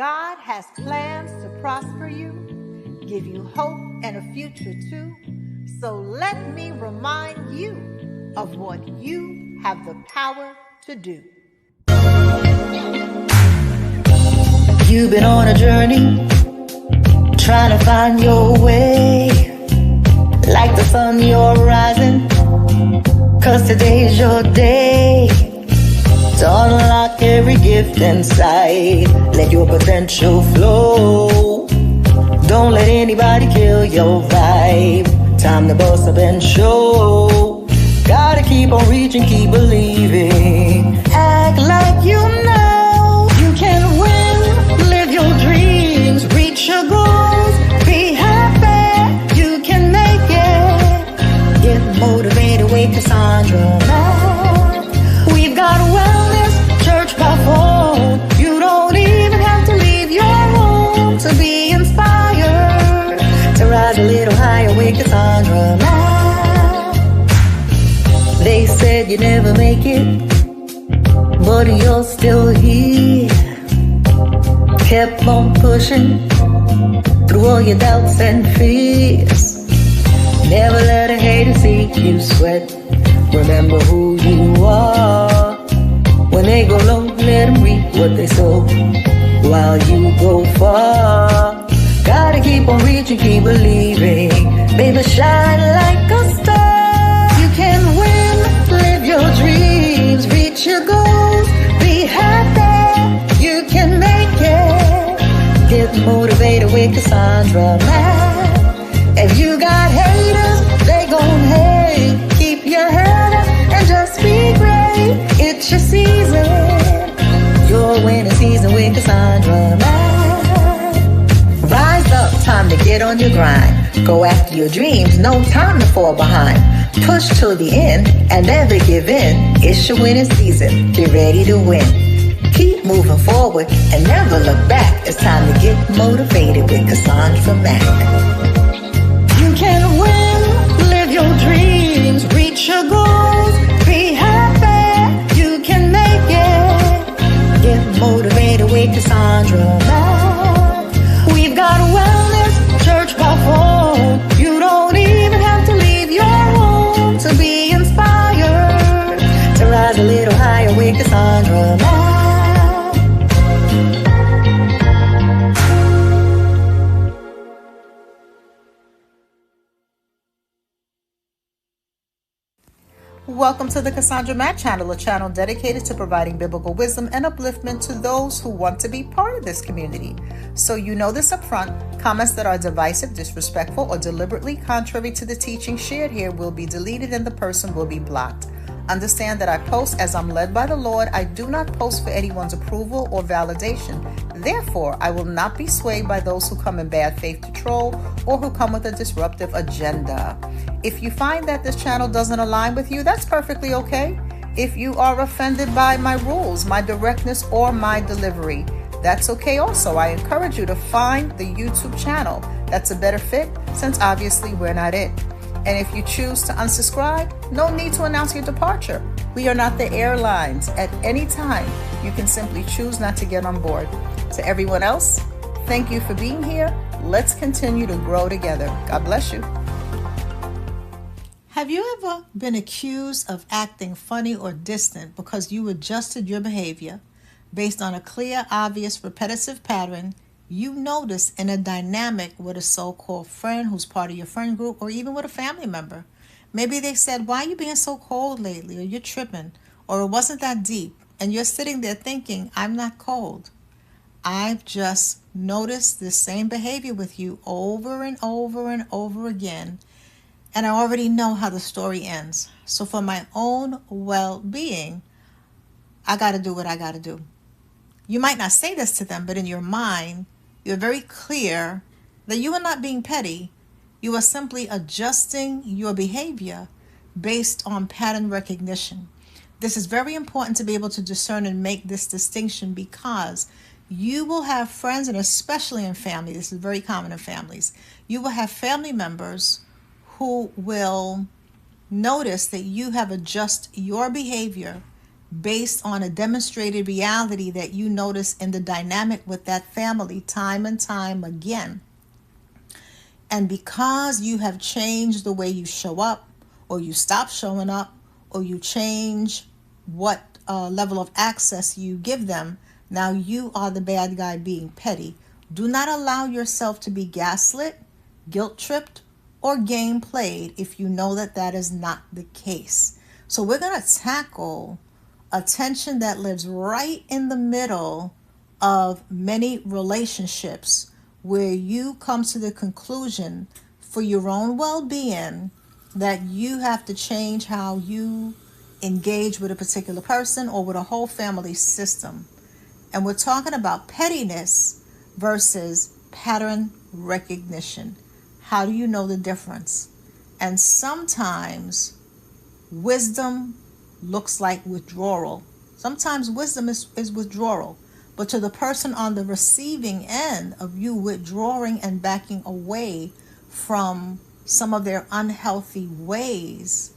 God has plans to prosper you, give you hope and a future too. So let me remind you of what you have the power to do. You've been on a journey, trying to find your way. Like the sun, you're rising, 'cause today's your day to unlock every gift inside. Let your potential flow. Don't let anybody kill your vibe. Time to bust up and show. Gotta keep on reaching, keep believing. Act like you know you can win. Live your dreams, reach your goals. Be happy, you can make it. Get motivated with Cassandra. We've got wellness, church by phone. You don't even have to leave your home to be inspired. To rise a little higher with Cassandra. They said you'd never make it, but you're still here. Kept on pushing through all your doubts and fears. Never let a hater see you sweat. Remember who you are. When they go low, let them reap what they sow while you go far. Gotta keep on reaching, keep believing. Baby, shine like a star. You can win, live your dreams, reach your goals. Be happy, you can make it. Get motivated with Cassandra. If you got haters, they gon' hate. Keep your head up and just be great. It's your season, your winning season with Cassandra. Rise up, time to get on your grind. Go after your dreams, no time to fall behind. Push till the end and never give in. It's your winning season, get ready to win. Keep moving forward and never look back. It's time to get motivated with Cassandra Mack. You can win, live your dreams, reach your goals. Be happy, you can make it. Get motivated with Cassandra Mack. We've got wellness, church by phone. You don't even have to leave your home to be inspired. To rise a little higher with Cassandra Mack. Welcome to the Cassandra Mack channel, a channel dedicated to providing biblical wisdom and upliftment to those who want to be part of this community. So you know this up front, comments that are divisive, disrespectful, or deliberately contrary to the teaching shared here will be deleted and the person will be blocked. Understand that I post as I'm led by the Lord. I do not post for anyone's approval or validation. Therefore, I will not be swayed by those who come in bad faith to troll or who come with a disruptive agenda. If you find that this channel doesn't align with you, that's perfectly okay. If you are offended by my rules, my directness, or my delivery, that's okay also. I encourage you to find the YouTube channel that's a better fit, since obviously we're not it. And if you choose to unsubscribe, no need to announce your departure. We are not the airlines. At any time, you can simply choose not to get on board. To everyone else, thank you for being here. Let's continue to grow together. God bless you. Have you ever been accused of acting funny or distant because you adjusted your behavior based on a clear, obvious, repetitive pattern you notice in a dynamic with a so-called friend who's part of your friend group, or even with a family member? Maybe they said, "Why are you being so cold lately?" Or "You're tripping," or "It wasn't that deep." And you're sitting there thinking, "I'm not cold. I've just noticed the same behavior with you over and over and over again. And I already know how the story ends. So for my own well-being, I got to do what I got to do." You might not say this to them, but in your mind, you're very clear that you are not being petty. You are simply adjusting your behavior based on pattern recognition. This is very important to be able to discern and make this distinction, because you will have friends, and especially in family, this is very common in families, you will have family members who will notice that you have adjusted your behavior based on a demonstrated reality that you notice in the dynamic with that family time and time again. And because you have changed the way you show up, or you stop showing up, or you change what level of access you give them, now you are the bad guy being petty. Do not allow yourself to be gaslit, guilt-tripped, or game played if you know that that is not the case. So we're going to tackle a tension that lives right in the middle of many relationships, where you come to the conclusion for your own well-being that you have to change how you engage with a particular person or with a whole family system. And we're talking about pettiness versus pattern recognition. How do you know the difference? And sometimes wisdom looks like withdrawal. Sometimes wisdom is withdrawal. But to the person on the receiving end of you withdrawing and backing away from some of their unhealthy ways,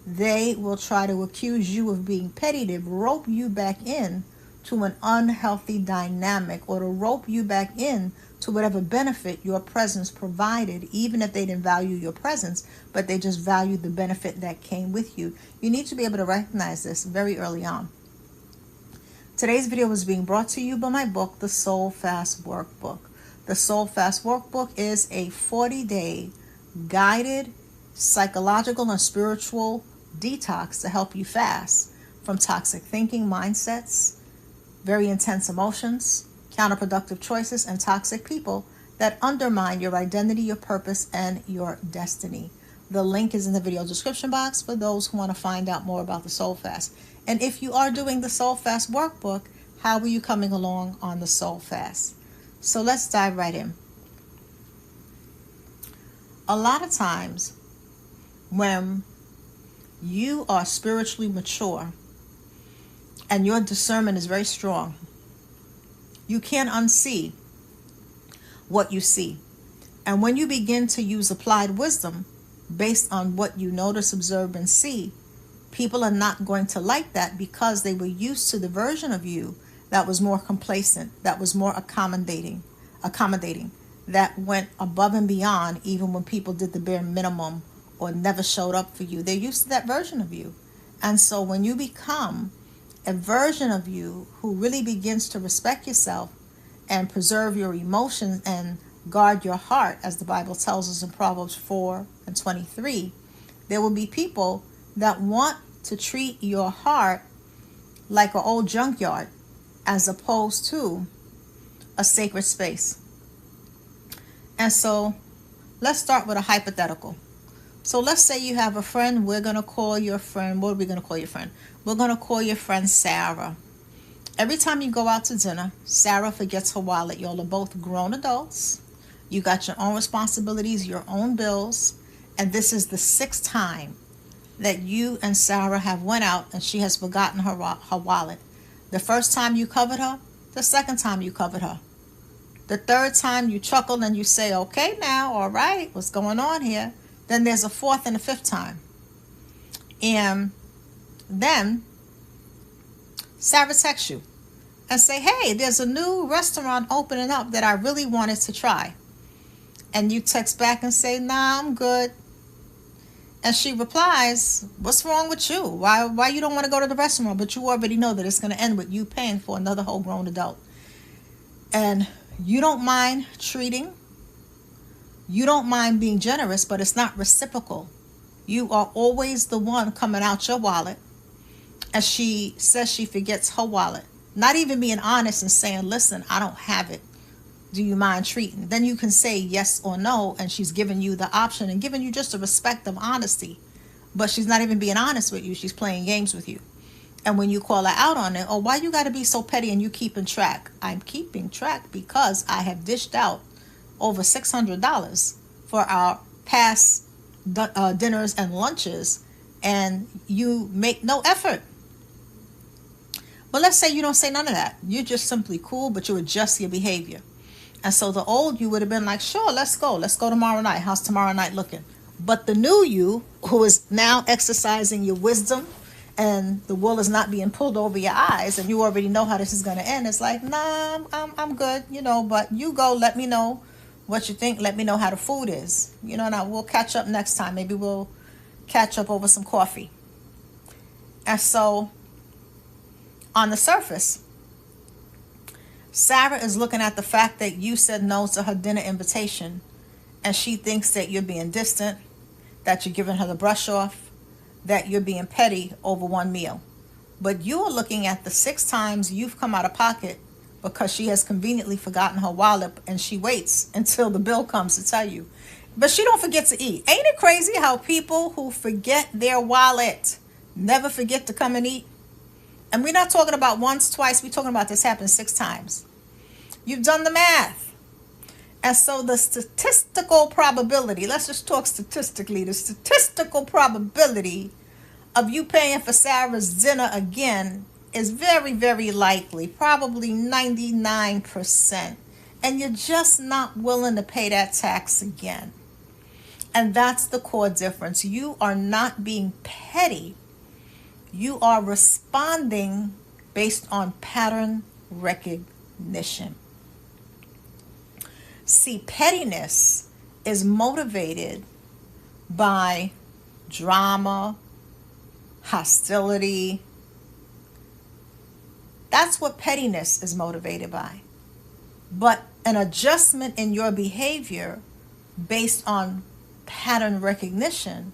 they will try to accuse you of being petty, to rope you back in to an unhealthy dynamic, or to rope you back in to whatever benefit your presence provided, even if they didn't value your presence, but they just valued the benefit that came with you. You need to be able to recognize this very early on. Today's video is being brought to you by my book, The Soul Fast Workbook. The Soul Fast Workbook is a 40-day guided psychological and spiritual detox to help you fast from toxic thinking, mindsets, very intense emotions, counterproductive choices, and toxic people that undermine your identity, your purpose, and your destiny. The link is in the video description box for those who want to find out more about the Soul Fast. And if you are doing the Soul Fast workbook, how are you coming along on the Soul Fast? So let's dive right in. A lot of times when you are spiritually mature and your discernment is very strong, you can't unsee what you see. And when you begin to use applied wisdom based on what you notice, observe, and see, people are not going to like that, because they were used to the version of you that was more complacent, that was more accommodating, that went above and beyond even when people did the bare minimum or never showed up for you. They're used to that version of you. And so when you become a version of you who really begins to respect yourself and preserve your emotions and guard your heart, as the Bible tells us in Proverbs 4:23, there will be people that want to treat your heart like an old junkyard as opposed to a sacred space. And so let's start with a hypothetical. So let's say you have a friend. We're going to call your friend. What are we going to call your friend? We're going to call your friend Sarah. Every time you go out to dinner, Sarah forgets her wallet. Y'all are both grown adults. You got your own responsibilities, your own bills. And this is the 6th time that you and Sarah have went out and she has forgotten her wallet. The first time you covered her. The second time you covered her. The third time you chuckle and you say, okay now, all right, what's going on here? Then there's a 4th and a 5th time. And then Sarah texts you and say, hey, there's a new restaurant opening up that I really wanted to try. And you text back and say, nah, I'm good. And she replies, what's wrong with you? Why you don't want to go to the restaurant? But you already know that it's going to end with you paying for another whole grown adult. And you don't mind treating. You don't mind being generous, but it's not reciprocal. You are always the one coming out your wallet. And she says she forgets her wallet. Not even being honest and saying, listen, I don't have it. Do you mind treating? Then you can say yes or no, and she's giving you the option and giving you just a respect of honesty. But she's not even being honest with you. She's playing games with you. And when you call her out on it, oh, why you got to be so petty and you keeping track? I'm keeping track because I have dished out over $600 for our past dinners and lunches, and you make no effort. But let's say you don't say none of that. You're just simply cool, but you adjust your behavior. And so the old you would have been like, sure, let's go. Let's go tomorrow night. How's tomorrow night looking? But the new you, who is now exercising your wisdom and the wool is not being pulled over your eyes, and you already know how this is going to end. It's like, nah, I'm good, but you go, let me know what you think. Let me know how the food is, and we'll catch up next time. Maybe we'll catch up over some coffee. And so on the surface, Sarah is looking at the fact that you said no to her dinner invitation, and she thinks that you're being distant, that you're giving her the brush off, that you're being petty over one meal. But you are looking at the 6 times you've come out of pocket because she has conveniently forgotten her wallet, and she waits until the bill comes to tell you. But she don't forget to eat. Ain't it crazy how people who forget their wallet never forget to come and eat? And we're not talking about once, twice. We're talking about this happened 6 times. You've done the math. And so the statistical probability, let's just talk statistically, the statistical probability of you paying for Sarah's dinner again is very, very likely, probably 99%. And you're just not willing to pay that tax again. And that's the core difference. You are not being petty. You are responding based on pattern recognition. See, pettiness is motivated by drama, hostility. That's what pettiness is motivated by. But an adjustment in your behavior based on pattern recognition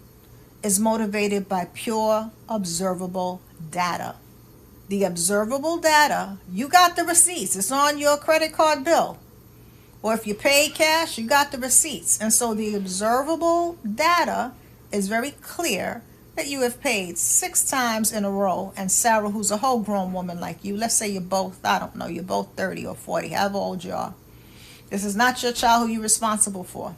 is motivated by pure observable data. The observable data, you got the receipts. It's on your credit card bill. Or if you pay cash, you got the receipts. And so the observable data is very clear that you have paid 6 times in a row. And Sarah, who's a whole grown woman like you, let's say you're both, you're both 30 or 40, however old you are. This is not your child who you're responsible for.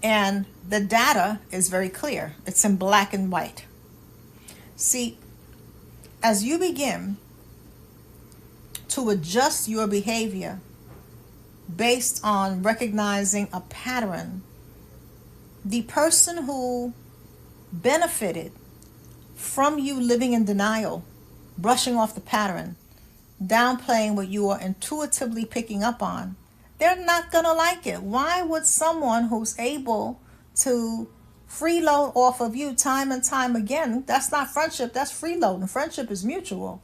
And the data is very clear. It's in black and white. See, as you begin to adjust your behavior based on recognizing a pattern, the person who benefited from you living in denial, brushing off the pattern, downplaying what you are intuitively picking up on, they're not going to like it. Why would someone who's able to freeload off of you time and time again, that's not friendship, that's freeloading. Friendship is mutual.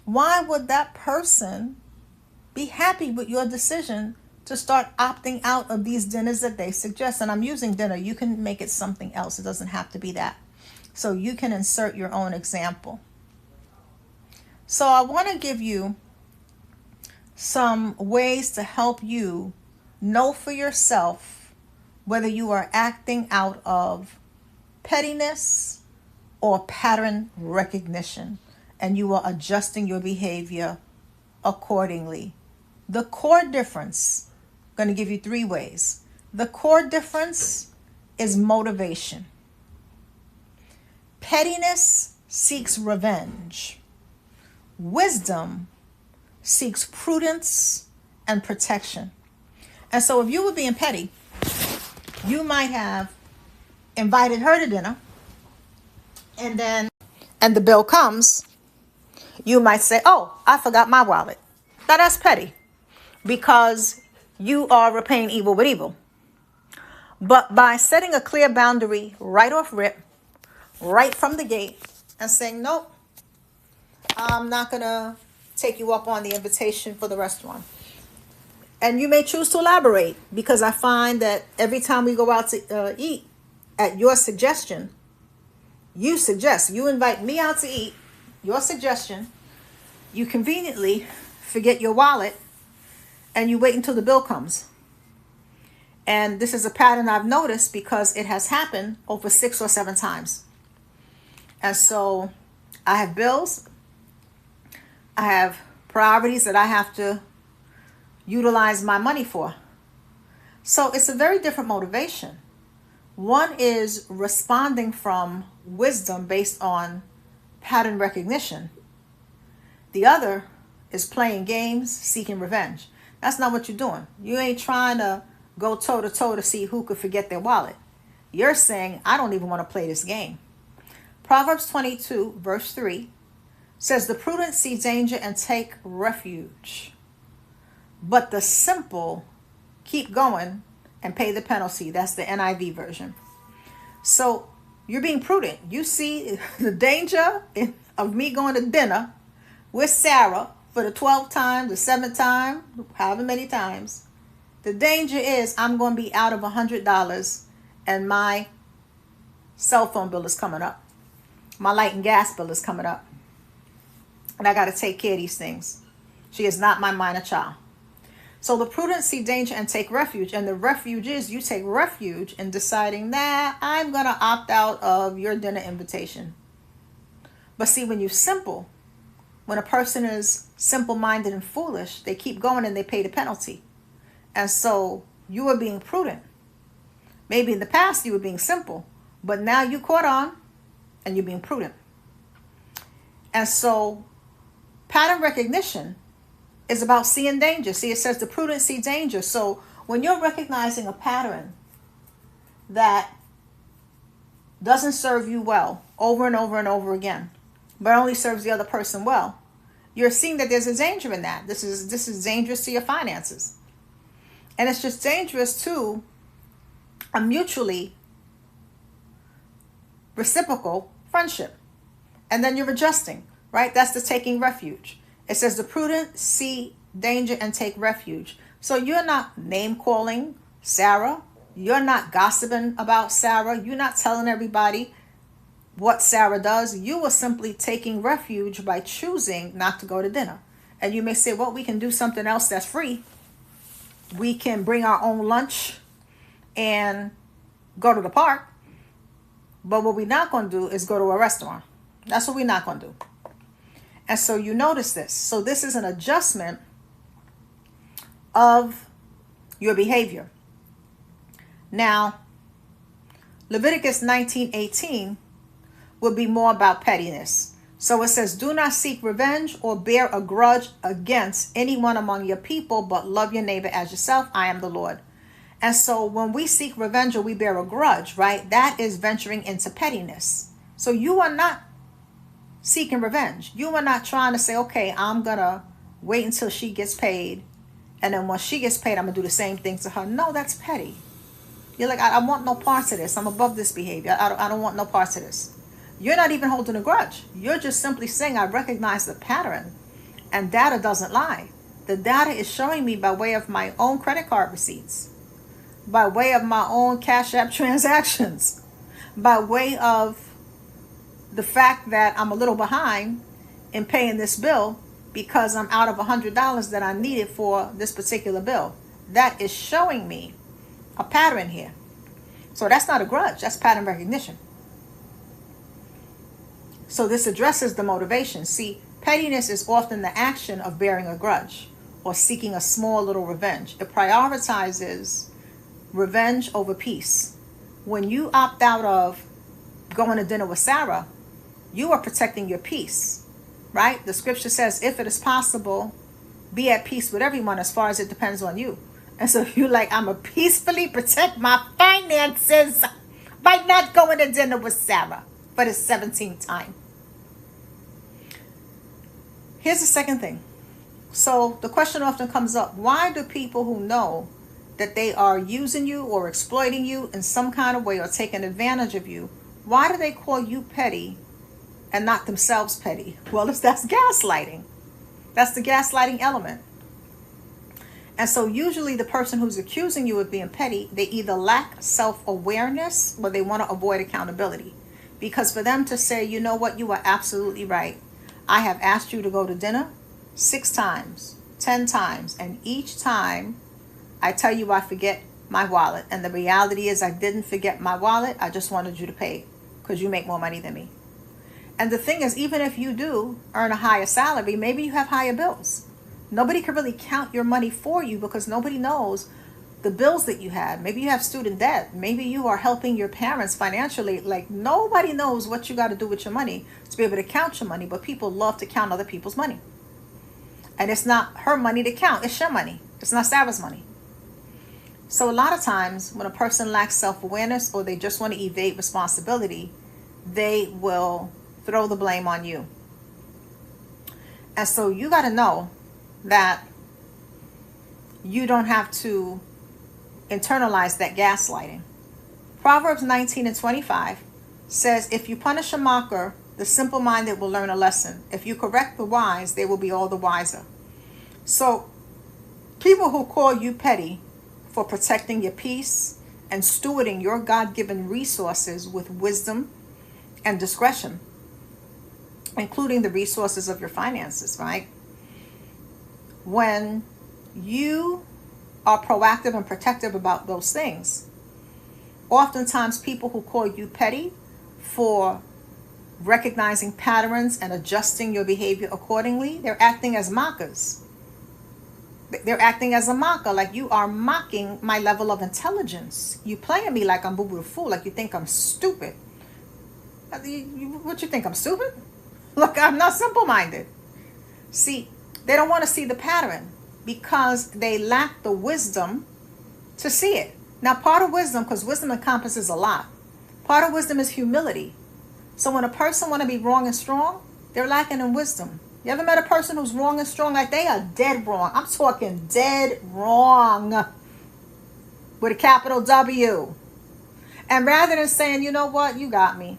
Why would that person be happy with your decision to start opting out of these dinners that they suggest? And I'm using dinner. You can make it something else. It doesn't have to be that. So you can insert your own example. So I want to give you some ways to help you know for yourself whether you are acting out of pettiness or pattern recognition, and you are adjusting your behavior accordingly. The core difference, I'm going to give you 3 ways. The core difference is motivation. Pettiness seeks revenge. Wisdom seeks prudence and protection. And so if you were being petty, you might have invited her to dinner, and the bill comes, you might say, oh, I forgot my wallet. Now that's petty because you are repaying evil with evil. But by setting a clear boundary right off rip, right from the gate, and saying, nope, I'm not going to take you up on the invitation for the restaurant. And you may choose to elaborate, because I find that every time we go out to eat, at your suggestion, you invite me out to eat, your suggestion, you conveniently forget your wallet, and you wait until the bill comes. And this is a pattern I've noticed because it has happened over 6 or 7 times. And so I have bills, I have priorities that I have to utilize my money for. So it's a very different motivation. One is responding from wisdom based on pattern recognition. The other is playing games, seeking revenge. That's not what you're doing. You ain't trying to go toe to toe to see who could forget their wallet. You're saying, I don't even want to play this game. Proverbs 22, verse 3 says, the prudent see danger and take refuge, but the simple keep going and pay the penalty. That's the NIV version. So you're being prudent. You see the danger of me going to dinner with Sarah for the 12th time, the 7th time, however many times. The danger is I'm going to be out of $100 and my cell phone bill is coming up. My light and gas bill is coming up. And I got to take care of these things. She is not my minor child. So the prudent see danger and take refuge. And the refuge is you take refuge in deciding, I'm going to opt out of your dinner invitation. But see, when you're simple, when a person is simple-minded and foolish, they keep going and they pay the penalty. And so you are being prudent. Maybe in the past you were being simple, but now you caught on and you're being prudent. And so pattern recognition is about seeing danger. See, it says the prudent see danger. So when you're recognizing a pattern that doesn't serve you well over and over and over again, but only serves the other person well, you're seeing that there's a danger in that. This is dangerous to your finances. And it's just dangerous to a mutually reciprocal friendship. And then you're adjusting, right? That's the taking refuge. It says the prudent see danger and take refuge. So you're not name calling Sarah. You're not gossiping about Sarah. You're not telling everybody what Sarah does. You are simply taking refuge by choosing not to go to dinner. And you may say, well, we can do something else that's free. We can bring our own lunch and go to the park. But what we're not going to do is go to a restaurant. That's what we're not going to do. And so you notice this. So this is an adjustment of your behavior. Now, Leviticus 19:18 would be more about pettiness. So it says, do not seek revenge or bear a grudge against anyone among your people, but love your neighbor as yourself. I am the Lord. And so when we seek revenge or we bear a grudge, right, that is venturing into pettiness. So you are not seeking revenge. You are not trying to say, okay, I'm going to wait until she gets paid. And then when she gets paid, I'm going to do the same thing to her. No, that's petty. You're like, I want no parts of this. I'm above this behavior. I don't want no parts of this. You're not even holding a grudge. You're just simply saying, I recognize the pattern. And data doesn't lie. The data is showing me by way of my own credit card receipts, by way of my own Cash App transactions, by way of the fact that I'm a little behind in paying this bill because I'm out of $100 that I needed for this particular bill. That is showing me a pattern here. So that's not a grudge. That's pattern recognition. So this addresses the motivation. See, pettiness is often the action of bearing a grudge or seeking a small little revenge. It prioritizes revenge over peace. When you opt out of going to dinner with Sarah, you are protecting your peace, right? The scripture says, if it is possible, be at peace with everyone as far as it depends on you. And so you're like, I'm going to peacefully protect my finances by not going to dinner with Sarah for the 17th time. Here's the second thing. So the question often comes up, why do people who know that they are using you or exploiting you in some kind of way or taking advantage of you, why do they call you petty and not themselves petty? Well, that's gaslighting. That's the gaslighting element. And so usually the person who's accusing you of being petty, they either lack self-awareness or they want to avoid accountability. Because for them to say, you know what, you are absolutely right. I have asked you to go to dinner 6 times, 10 times, and each time I tell you I forget my wallet. And the reality is I didn't forget my wallet. I just wanted you to pay because you make more money than me. And the thing is, even if you do earn a higher salary, maybe you have higher bills. Nobody can really count your money for you because nobody knows the bills that you have. Maybe you have student debt. Maybe you are helping your parents financially. Like, nobody knows what you got to do with your money to be able to count your money, but people love to count other people's money. And it's not her money to count. It's your money. It's not Sarah's money. So a lot of times when a person lacks self-awareness or they just want to evade responsibility, they will throw the blame on you. And so you got to know that you don't have to internalize that gaslighting. Proverbs 19:25 says, if you punish a mocker, the simple-minded will learn a lesson. If you correct the wise, they will be all the wiser. So people who call you petty for protecting your peace and stewarding your God-given resources with wisdom and discretion, including the resources of your finances, right? When you are proactive and protective about those things, oftentimes people who call you petty for recognizing patterns and adjusting your behavior accordingly, they're acting as mockers. They're acting as a mocker, like you are mocking my level of intelligence. You playing me like I'm boo-boo the fool, like you think I'm stupid. What you think, I'm stupid? Look, I'm not simple-minded. See, they don't want to see the pattern because they lack the wisdom to see it. Now, part of wisdom, because wisdom encompasses a lot, part of wisdom is humility. So when a person want to be wrong and strong, they're lacking in wisdom. You ever met a person who's wrong and strong? Like they are dead wrong. I'm talking dead wrong with a capital W. And rather than saying, you know what, you got me,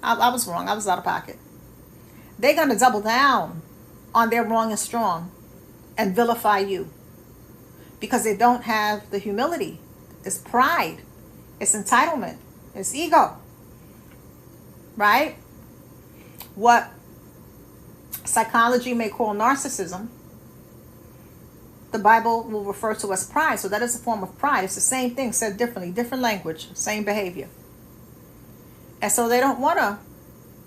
I was wrong, I was out of pocket, they're going to double down on their wrong and strong and vilify you because they don't have the humility. It's pride. It's entitlement. It's ego. Right? What psychology may call narcissism, the Bible will refer to as pride. So that is a form of pride. It's the same thing, said differently, different language, same behavior. And so they don't want to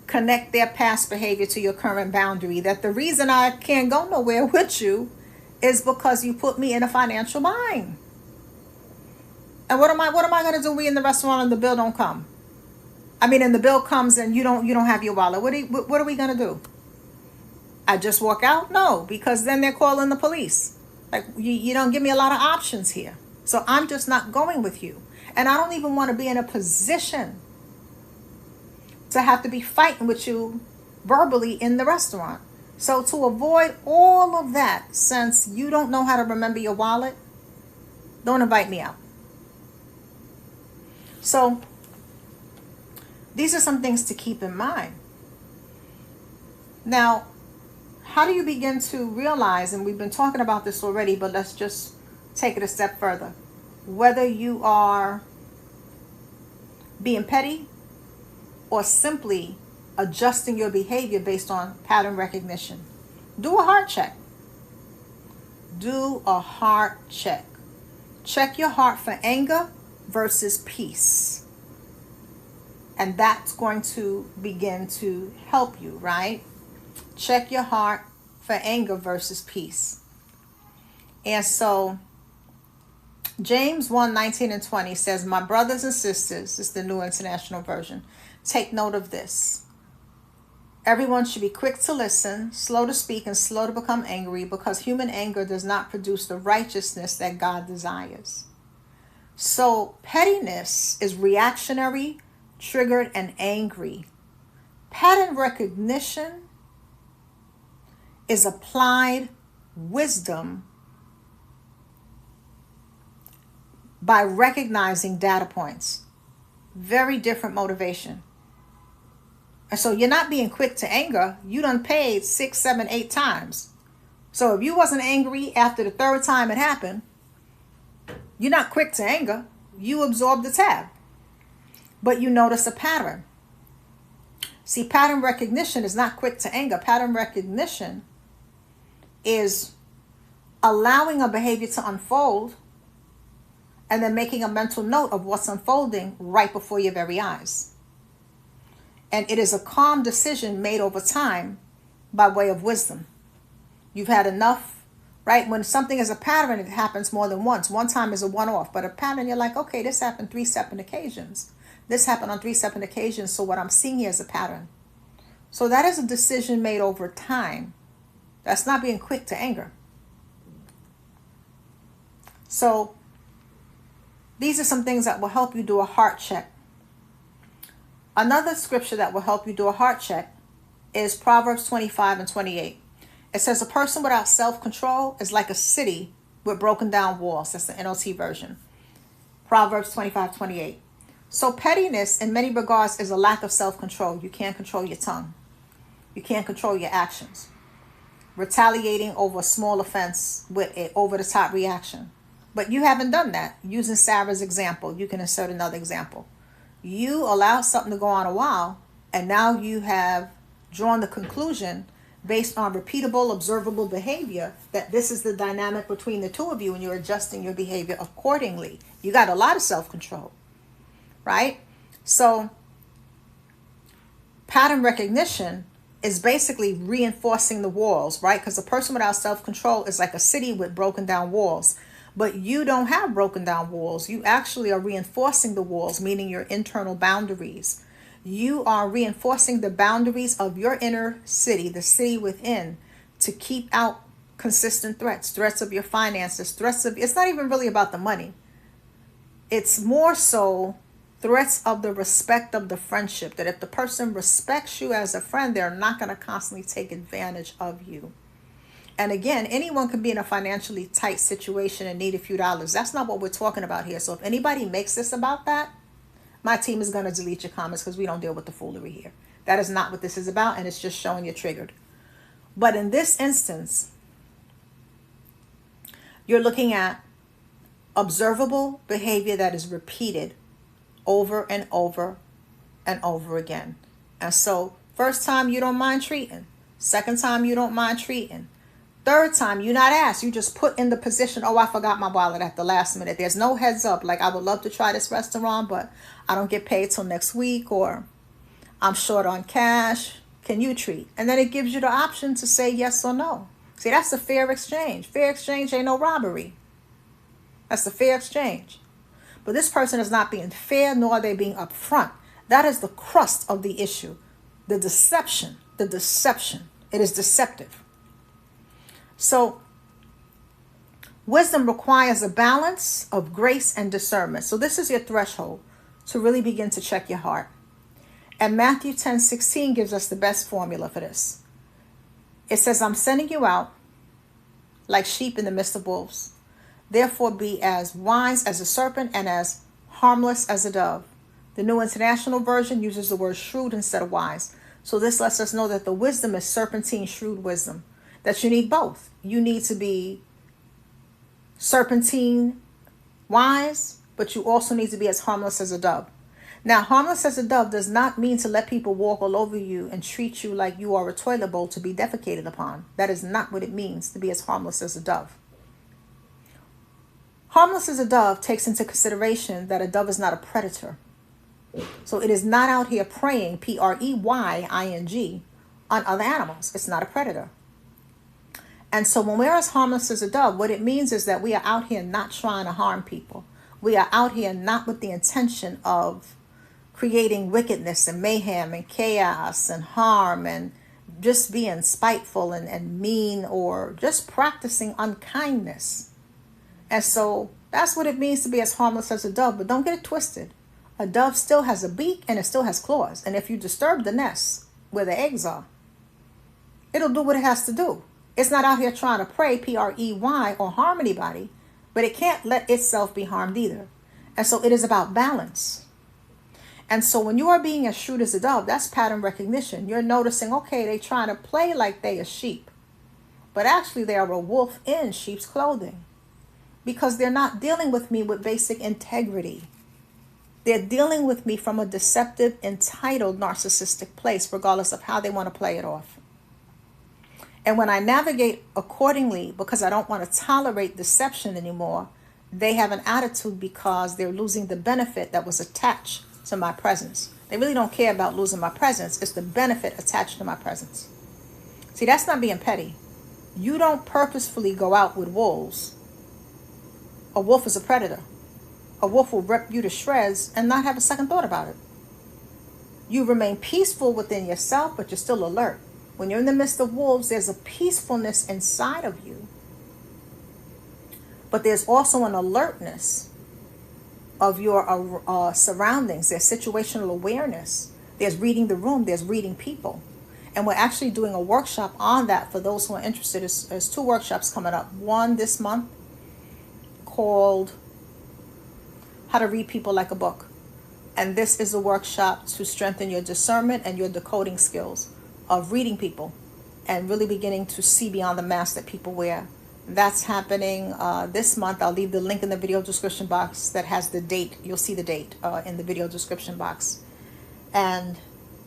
connect their past behavior to your current boundary. That the reason I can't go nowhere with you is because you put me in a financial bind. And what am I going to do? We in the restaurant and the bill don't come. I mean, and the bill comes and you don't have your wallet. What are we going to do? I just walk out? No, because then they're calling the police. Like you don't give me a lot of options here. So I'm just not going with you. And I don't even want to be in a position to have to be fighting with you verbally in the restaurant. So to avoid all of that, since you don't know how to remember your wallet, don't invite me out. So these are some things to keep in mind. Now, how do you begin to realize, and we've been talking about this already, but let's just take it a step further, whether you are being petty or simply adjusting your behavior based on pattern recognition? Do a heart check. Do a heart check. Check your heart for anger versus peace. And that's going to begin to help you, right? Check your heart for anger versus peace. And so James 1:19-20 says, my brothers and sisters, this is the New International Version, take note of this. Everyone should be quick to listen, slow to speak, and slow to become angry, because human anger does not produce the righteousness that God desires. So pettiness is reactionary, triggered, and angry. Pattern recognition is applied wisdom by recognizing data points. Very different motivation. And so you're not being quick to anger. You done paid 6, 7, 8 times. So if you wasn't angry after the 3rd time it happened, you're not quick to anger. You absorb the tab. But you notice a pattern. See, pattern recognition is not quick to anger. Pattern recognition is allowing a behavior to unfold and then making a mental note of what's unfolding right before your very eyes. And it is a calm decision made over time by way of wisdom. You've had enough, right? When something is a pattern, it happens more than once. One time is a one-off, but a pattern, you're like, okay, this happened 3 separate occasions. This happened on 3 separate occasions, so what I'm seeing here is a pattern. So that is a decision made over time. That's not being quick to anger. So these are some things that will help you do a heart check. Another scripture that will help you do a heart check is Proverbs 25:28. It says, a person without self-control is like a city with broken down walls. That's the NLT version. Proverbs 25:28. So pettiness in many regards is a lack of self-control. You can't control your tongue. You can't control your actions. Retaliating over a small offense with an over-the-top reaction. But you haven't done that. Using Sarah's example, you can insert another example. You allowed something to go on a while, and now you have drawn the conclusion based on repeatable, observable behavior that this is the dynamic between the two of you, and you're adjusting your behavior accordingly. You got a lot of self-control, right? So pattern recognition is basically reinforcing the walls, right? Because a person without self-control is like a city with broken down walls. But you don't have broken down walls. You actually are reinforcing the walls, meaning your internal boundaries. You are reinforcing the boundaries of your inner city, the city within, to keep out consistent threats of your finances, it's not even really about the money. It's more so threats of the respect of the friendship, that if the person respects you as a friend, they're not going to constantly take advantage of you. And again, anyone can be in a financially tight situation and need a few dollars. That's not what we're talking about here. So if anybody makes this about that, my team is going to delete your comments because we don't deal with the foolery here. That is not what this is about, and it's just showing you're triggered. But in this instance, you're looking at observable behavior that is repeated over and over and over again. And so first time you don't mind treating. Second time you don't mind treating. Third time you're not asked. You just put in the position, oh, I forgot my wallet at the last minute. There's no heads up. Like, I would love to try this restaurant, but I don't get paid till next week, or I'm short on cash. Can you treat? And then it gives you the option to say yes or no. See, that's a fair exchange. Fair exchange ain't no robbery. That's a fair exchange. But this person is not being fair, nor are they being upfront. That is the crust of the issue. The deception. It is deceptive. So wisdom requires a balance of grace and discernment. So this is your threshold to really begin to check your heart. And Matthew 10:16 gives us the best formula for this. It says, I'm sending you out like sheep in the midst of wolves. Therefore be as wise as a serpent and as harmless as a dove. The New International Version uses the word shrewd instead of wise. So this lets us know that the wisdom is serpentine, shrewd wisdom. That you need both. You need to be serpentine wise, but you also need to be as harmless as a dove. Now, harmless as a dove does not mean to let people walk all over you and treat you like you are a toilet bowl to be defecated upon. That is not what it means to be as harmless as a dove. Harmless as a dove takes into consideration that a dove is not a predator. So it is not out here preying, preying, on other animals. It's not a predator. And so when we're as harmless as a dove, what it means is that we are out here not trying to harm people. We are out here not with the intention of creating wickedness and mayhem and chaos and harm and just being spiteful and mean, or just practicing unkindness. And so that's what it means to be as harmless as a dove. But don't get it twisted. A dove still has a beak and it still has claws. And if you disturb the nest where the eggs are, it'll do what it has to do. It's not out here trying to prey, prey, or harm anybody, but it can't let itself be harmed either. And so it is about balance. And so when you are being as shrewd as a dove, that's pattern recognition. You're noticing, okay, they trying to play like they a sheep, but actually they are a wolf in sheep's clothing, because they're not dealing with me with basic integrity. They're dealing with me from a deceptive, entitled, narcissistic place, regardless of how they want to play it off. And when I navigate accordingly, because I don't want to tolerate deception anymore, they have an attitude because they're losing the benefit that was attached to my presence. They really don't care about losing my presence. It's the benefit attached to my presence. See, that's not being petty. You don't purposefully go out with wolves. A wolf is a predator. A wolf will rip you to shreds and not have a second thought about it. You remain peaceful within yourself, but you're still alert. When you're in the midst of wolves, there's a peacefulness inside of you. But there's also an alertness of your surroundings. There's situational awareness. There's reading the room. There's reading people. And we're actually doing a workshop on that for those who are interested. There's 2 workshops coming up. One this month called How to Read People Like a Book. And this is a workshop to strengthen your discernment and your decoding skills of reading people and really beginning to see beyond the mask that people wear. That's happening this month. I'll leave the link in the video description box that has the date. You'll see the date in the video description box. And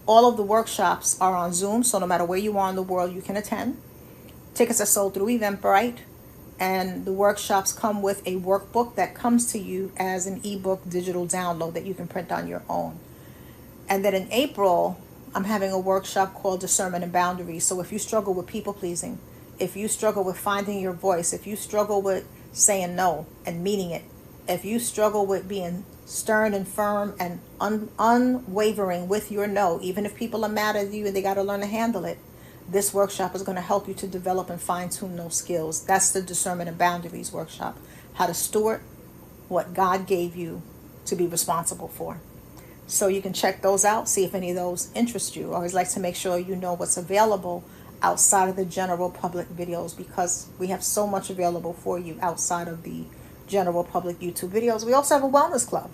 all of the workshops are on Zoom, so no matter where you are in the world, you can attend. Tickets are sold through Eventbrite. And the workshops come with a workbook that comes to you as an ebook digital download that you can print on your own. And then in April, I'm having a workshop called Discernment and Boundaries. So if you struggle with people pleasing, if you struggle with finding your voice, if you struggle with saying no and meaning it, if you struggle with being stern and firm and unwavering with your no, even if people are mad at you and they got to learn to handle it, this workshop is going to help you to develop and fine-tune those skills. That's the Discernment and Boundaries workshop. How to steward what God gave you to be responsible for. So you can check those out, see if any of those interest you. I always like to make sure you know what's available outside of the general public videos, because we have so much available for you outside of the general public YouTube videos. We also have a wellness club.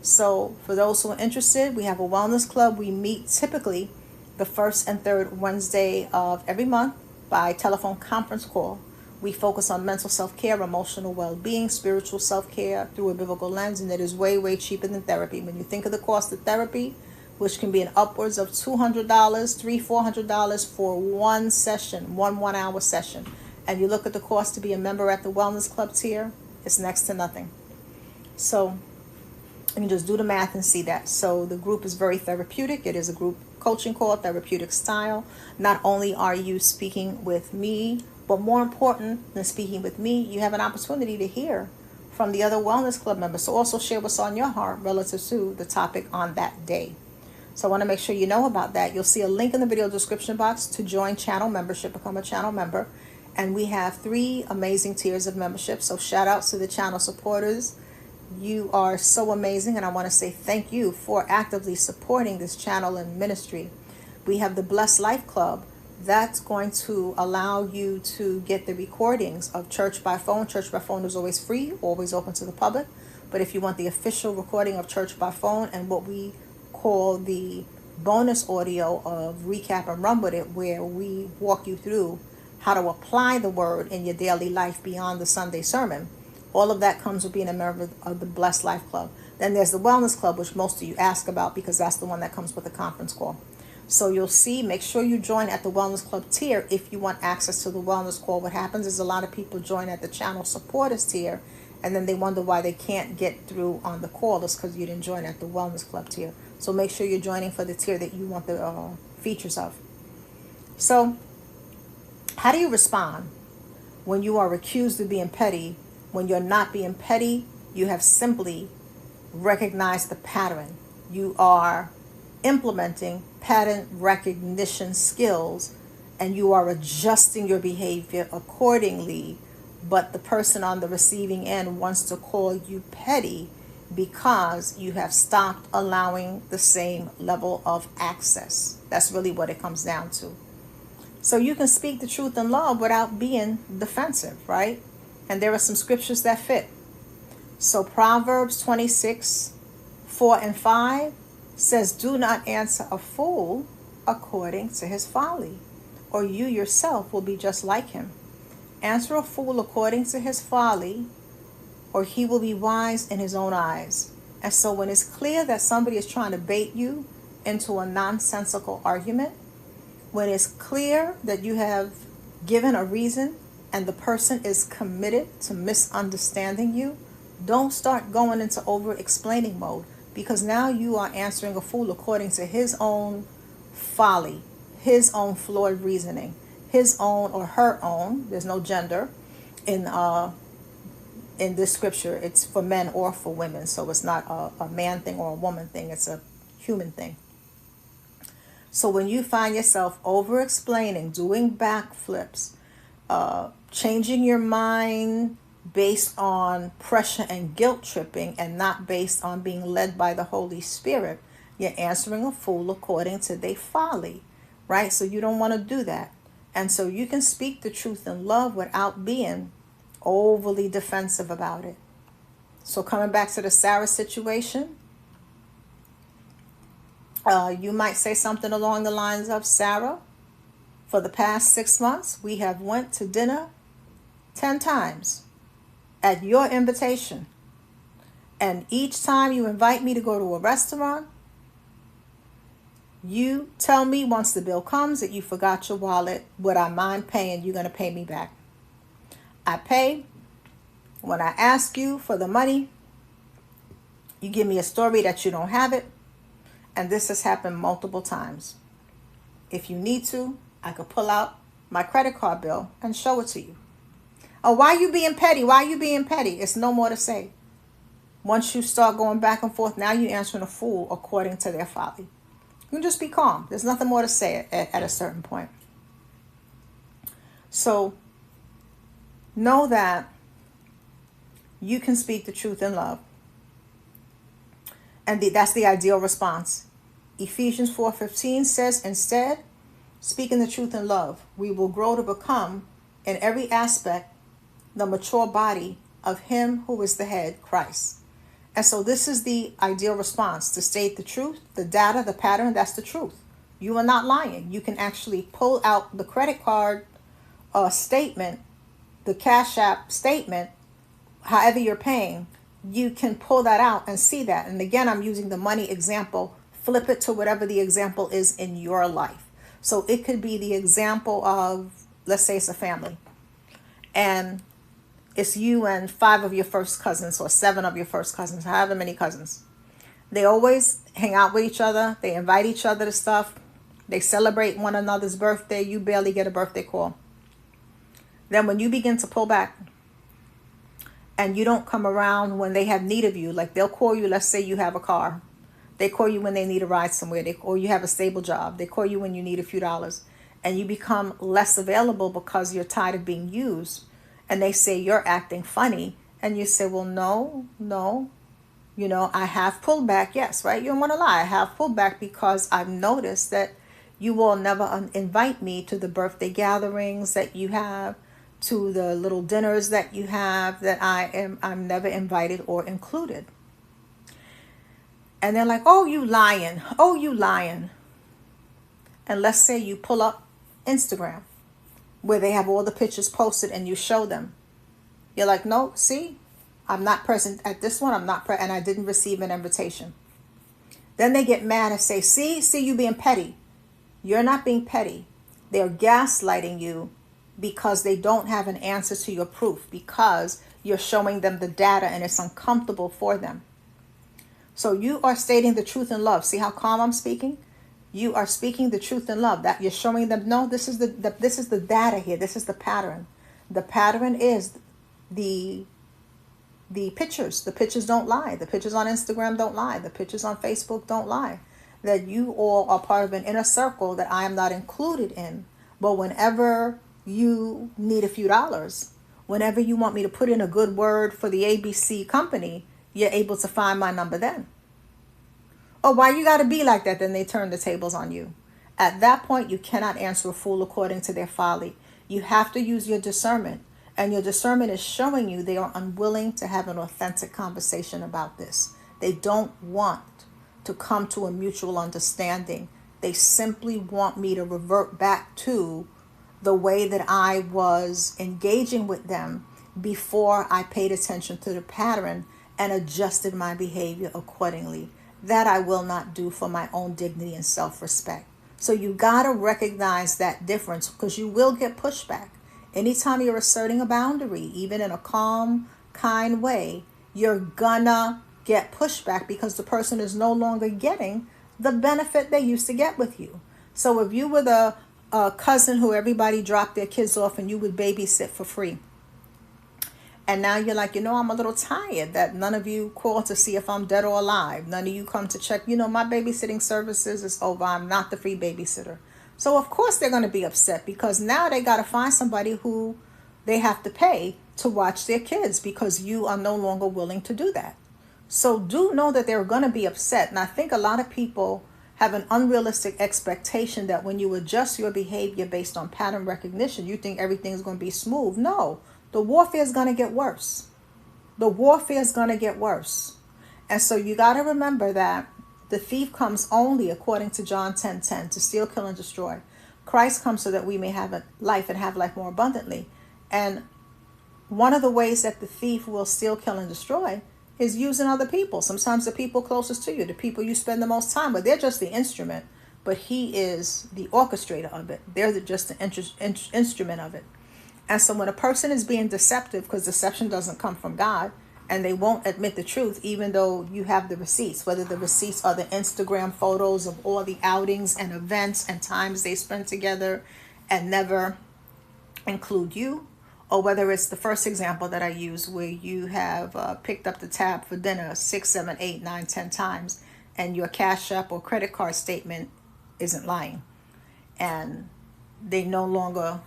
So for those who are interested, we have a wellness club. We meet typically the first and third Wednesday of every month by telephone conference call. We focus on mental self-care, emotional well-being, spiritual self-care through a biblical lens, and it is way, way cheaper than therapy. When you think of the cost of therapy, which can be in upwards of $200, $400 for one session, one hour session, and you look at the cost to be a member at the Wellness Club tier, it's next to nothing. So you can just do the math and see that. So the group is very therapeutic. It is a group coaching call, therapeutic style. Not only are you speaking with me, but more important than speaking with me, you have an opportunity to hear from the other Wellness Club members. So also share what's on your heart relative to the topic on that day. So I want to make sure you know about that. You'll see a link in the video description box to join channel membership, become a channel member. And we have 3 amazing tiers of membership. So shout outs to the channel supporters. You are so amazing, and I want to say thank you for actively supporting this channel and ministry. We have the Blessed Life Club. That's going to allow you to get the recordings of Church by Phone. Church by Phone is always free, always open to the public. But if you want the official recording of Church by Phone and what we call the bonus audio of Recap and Run With It, where we walk you through how to apply the word in your daily life beyond the Sunday sermon, all of that comes with being a member of the Blessed Life Club. Then there's the Wellness Club, which most of you ask about because that's the one that comes with the conference call. So you'll see, make sure you join at the Wellness Club tier if you want access to the Wellness Call. What happens is a lot of people join at the channel supporters tier, and then they wonder why they can't get through on the call. It's because you didn't join at the Wellness Club tier. So make sure you're joining for the tier that you want the features of. So how do you respond when you are accused of being petty? When you're not being petty, you have simply recognized the pattern. You are implementing pattern recognition skills, and you are adjusting your behavior accordingly. But the person on the receiving end wants to call you petty because you have stopped allowing the same level of access. That's really what it comes down to. So you can speak the truth in love without being defensive, right? And there are some scriptures that fit. So Proverbs 26, 4 and 5 says, do not answer a fool according to his folly, or you yourself will be just like him. Answer a fool according to his folly, or he will be wise in his own eyes. And so when it's clear that somebody is trying to bait you into a nonsensical argument, when it's clear that you have given a reason and the person is committed to misunderstanding you, don't start going into over-explaining mode, because now you are answering a fool according to his own folly, his own flawed reasoning, his own or her own. There's no gender in this scripture. It's for men or for women, so it's not a man thing or a woman thing. It's a human thing. So when you find yourself over-explaining, doing backflips, changing your mind based on pressure and guilt tripping and not based on being led by the Holy Spirit, You're answering a fool according to their folly, right? So you don't want to do that. And so you can speak the truth in love without being overly defensive about it. So coming back to the Sarah situation, you might say something along the lines of, Sarah, for the past 6 months, we have went to dinner 10 times at your invitation. And each time you invite me to go to a restaurant, you tell me once the bill comes that you forgot your wallet. Would I mind paying? You're going to pay me back. I pay. When I ask you for the money, you give me a story that you don't have it. And this has happened multiple times. If you need to, I could pull out my credit card bill and show it to you. Oh, why are you being petty? Why are you being petty? It's no more to say. Once you start going back and forth, now you're answering a fool according to their folly. You can just be calm. There's nothing more to say at a certain point. So know that you can speak the truth in love. And that's the ideal response. Ephesians 4:15 says, instead, speaking the truth in love, we will grow to become, in every aspect, the mature body of him who is the head, Christ. And so this is the ideal response, to state the truth, the data, the pattern, that's the truth. You are not lying. You can actually pull out the credit card statement, the Cash App statement, however you're paying, you can pull that out and see that. And again, I'm using the money example. Flip it to whatever the example is in your life. So it could be the example of, let's say it's a family. And it's you and 5 of your first cousins or 7 of your first cousins, however many cousins. They always hang out with each other. They invite each other to stuff. They celebrate one another's birthday. You barely get a birthday call. Then when you begin to pull back and you don't come around when they have need of you, like they'll call you, let's say you have a car. They call you when they need a ride somewhere. Or you have a stable job. They call you when you need a few dollars. And you become less available because you're tired of being used. And they say you're acting funny. And you say, well, no. You know, I have pulled back. Yes, right? You don't want to lie. I have pulled back because I've noticed that you will never invite me to the birthday gatherings that you have, to the little dinners that you have, that I'm never invited or included. And they're like, oh, you lying. Oh, you lying. And let's say you pull up Instagram where they have all the pictures posted and you show them. You're like, no, see, I'm not present at this one. And I didn't receive an invitation. Then they get mad and say, see, you being petty. You're not being petty. They're gaslighting you because they don't have an answer to your proof, because you're showing them the data and it's uncomfortable for them. So you are stating the truth in love. See how calm I'm speaking? You are speaking the truth in love. That you're showing them, no, this is the data here. This is the pattern. The pattern is the pictures. The pictures don't lie. The pictures on Instagram don't lie. The pictures on Facebook don't lie. That you all are part of an inner circle that I am not included in. But whenever you need a few dollars, whenever you want me to put in a good word for the ABC company, you're able to find my number then. Oh, why you got to be like that? Then they turn the tables on you. At that point, you cannot answer a fool according to their folly. You have to use your discernment. And your discernment is showing you they are unwilling to have an authentic conversation about this. They don't want to come to a mutual understanding. They simply want me to revert back to the way that I was engaging with them before I paid attention to the pattern and adjusted my behavior accordingly. That I will not do for my own dignity and self-respect. So you got to recognize that difference, because you will get pushback. Anytime you're asserting a boundary, even in a calm, kind way, you're gonna get pushback because the person is no longer getting the benefit they used to get with you. So if you were the cousin who everybody dropped their kids off and you would babysit for free, and now you're like, I'm a little tired that none of you call to see if I'm dead or alive. None of you come to check, my babysitting services is over. I'm not the free babysitter. So of course they're going to be upset, because now they got to find somebody who they have to pay to watch their kids, because you are no longer willing to do that. So do know that they're going to be upset. And I think a lot of people have an unrealistic expectation that when you adjust your behavior based on pattern recognition, you think everything's going to be smooth. No, the warfare is going to get worse. The warfare is going to get worse. And so you got to remember that the thief comes only, according to John 10:10, to steal, kill, and destroy. Christ comes so that we may have life and have life more abundantly. And one of the ways that the thief will steal, kill, and destroy is using other people. Sometimes the people closest to you, the people you spend the most time with, they're just the instrument, but he is the orchestrator of it. They're just the instrument of it. And so when a person is being deceptive, because deception doesn't come from God, and they won't admit the truth, even though you have the receipts, whether the receipts are the Instagram photos of all the outings and events and times they spent together and never include you, or whether it's the first example that I use where you have picked up the tab for dinner 6, 7, 8, 9, 10 times, and your Cash App or credit card statement isn't lying, and they no longer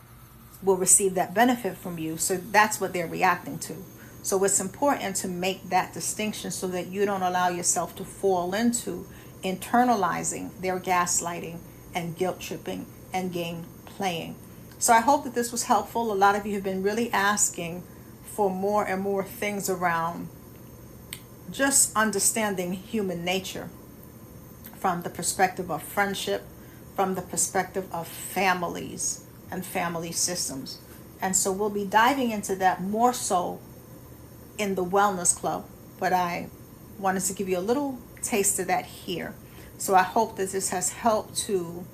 will receive that benefit from you. So that's what they're reacting to. So it's important to make that distinction so that you don't allow yourself to fall into internalizing their gaslighting and guilt tripping and game playing. So I hope that this was helpful. A lot of you have been really asking for more and more things around just understanding human nature from the perspective of friendship, from the perspective of families and family systems. And so we'll be diving into that more so in the Wellness Club, but I wanted to give you a little taste of that here. So I hope that this has helped to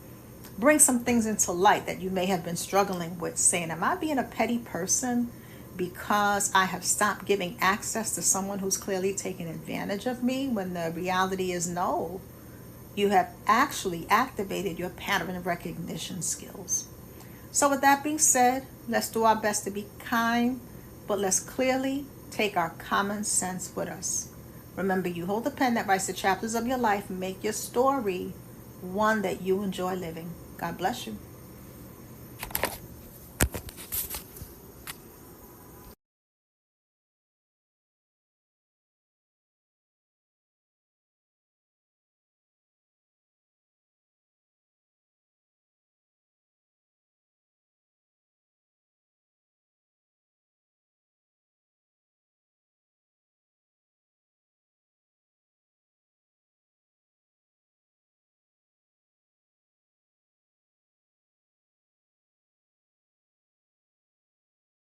bring some things into light that you may have been struggling with, saying, am I being a petty person because I have stopped giving access to someone who's clearly taking advantage of me? When the reality is no, you have actually activated your pattern recognition skills. So with that being said, let's do our best to be kind, but let's clearly take our common sense with us. Remember, you hold the pen that writes the chapters of your life. Make your story one that you enjoy living. God bless you.